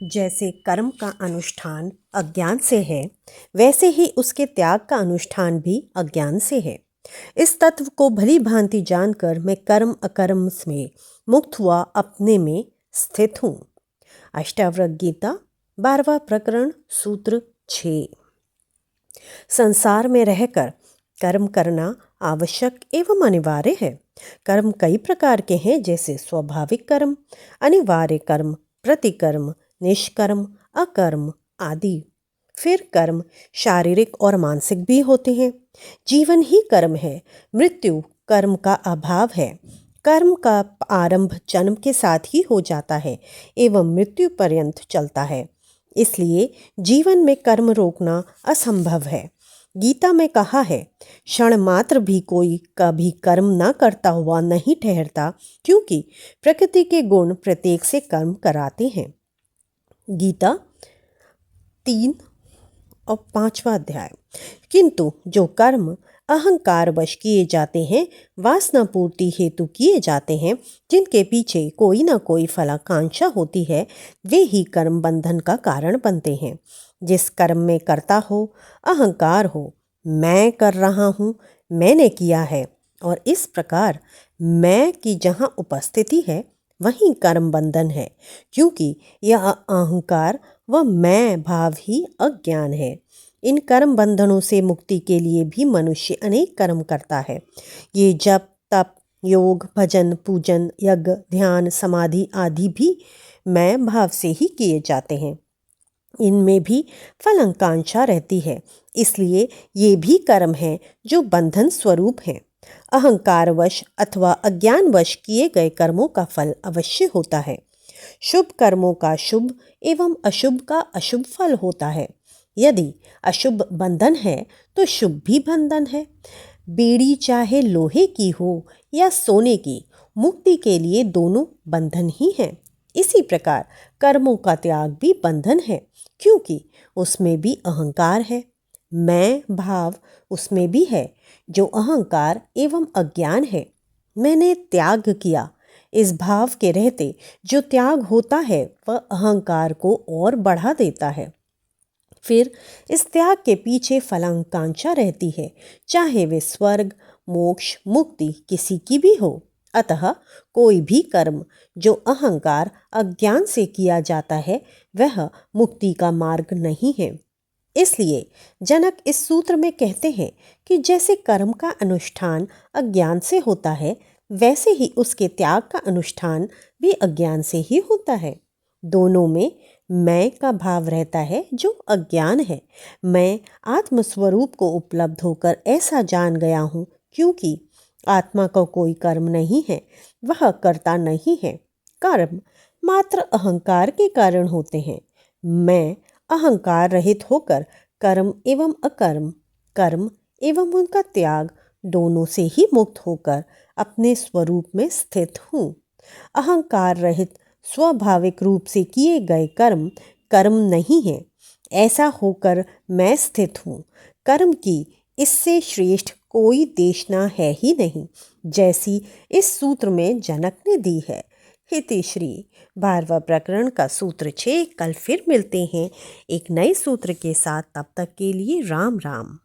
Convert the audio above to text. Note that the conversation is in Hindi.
जैसे कर्म का अनुष्ठान अज्ञान से है, वैसे ही उसके त्याग का अनुष्ठान भी अज्ञान से है। इस तत्व को भली भांति जानकर मैं कर्म अकर्म में मुक्त हुआ अपने में स्थित हूँ। अष्टावक्र गीता 12वां प्रकरण सूत्र 6। संसार में रहकर कर्म करना आवश्यक एवं अनिवार्य है। कर्म कई प्रकार के हैं, जैसे स्वाभाविक कर्म, अनिवार्य कर्म, प्रतिकर्म, निष्कर्म, अकर्म आदि। फिर कर्म शारीरिक और मानसिक भी होते हैं। जीवन ही कर्म है, मृत्यु कर्म का अभाव है। कर्म का आरंभ जन्म के साथ ही हो जाता है एवं मृत्यु पर्यंत चलता है। इसलिए जीवन में कर्म रोकना असंभव है। गीता में कहा है, क्षण मात्र भी कोई कभी कर्म ना करता हुआ नहीं ठहरता, क्योंकि प्रकृति के गुण प्रत्येक से कर्म कराते हैं। गीता 3 और 5वां अध्याय। किंतु जो कर्म अहंकार वश किए जाते हैं, वासना पूर्ति हेतु किए जाते हैं, जिनके पीछे कोई ना कोई फलाकांक्षा होती है, वे ही कर्म बंधन का कारण बनते हैं। जिस कर्म में करता हो अहंकार हो, मैं कर रहा हूँ, मैंने किया है, और इस प्रकार मैं की जहाँ उपस्थिति है वहीं कर्म बंधन है, क्योंकि यह अहंकार व मैं भाव ही अज्ञान है। इन कर्म बंधनों से मुक्ति के लिए भी मनुष्य अनेक कर्म करता है। ये जप तप योग भजन पूजन यज्ञ ध्यान समाधि आदि भी मैं भाव से ही किए जाते हैं। इनमें भी फलाकांक्षा रहती है, इसलिए ये भी कर्म हैं जो बंधन स्वरूप हैं। अहंकारवश अथवा अज्ञानवश किए गए कर्मों का फल अवश्य होता है। शुभ कर्मों का शुभ एवं अशुभ का अशुभ फल होता है। यदि अशुभ बंधन है तो शुभ भी बंधन है। बेड़ी चाहे लोहे की हो या सोने की, मुक्ति के लिए दोनों बंधन ही हैं। इसी प्रकार कर्मों का त्याग भी बंधन है, क्योंकि उसमें भी अहंकार है। मैं भाव उसमें भी है, जो अहंकार एवं अज्ञान है। मैंने त्याग किया, इस भाव के रहते जो त्याग होता है वह अहंकार को और बढ़ा देता है। फिर इस त्याग के पीछे फलाकांक्षा रहती है, चाहे वे स्वर्ग मोक्ष मुक्ति किसी की भी हो। अतः कोई भी कर्म जो अहंकार अज्ञान से किया जाता है वह मुक्ति का मार्ग नहीं है। इसलिए जनक इस सूत्र में कहते हैं कि जैसे कर्म का अनुष्ठान अज्ञान से होता है, वैसे ही उसके त्याग का अनुष्ठान भी अज्ञान से ही होता है। दोनों में मैं का भाव रहता है जो अज्ञान है। मैं आत्मस्वरूप को उपलब्ध होकर ऐसा जान गया हूँ, क्योंकि आत्मा का कोई कर्म नहीं है, वह कर्ता नहीं है। कर्म मात्र अहंकार के कारण होते हैं। मैं अहंकार रहित होकर कर्म एवं अकर्म, कर्म एवं उनका त्याग दोनों से ही मुक्त होकर अपने स्वरूप में स्थित हूँ। अहंकार रहित स्वाभाविक रूप से किए गए कर्म कर्म नहीं है, ऐसा होकर मैं स्थित हूँ। कर्म की इससे श्रेष्ठ कोई देशना है ही नहीं, जैसी इस सूत्र में जनक ने दी है। हितिश्री 12वां प्रकरण का सूत्र 6। कल फिर मिलते हैं एक नए सूत्र के साथ। तब तक के लिए राम राम।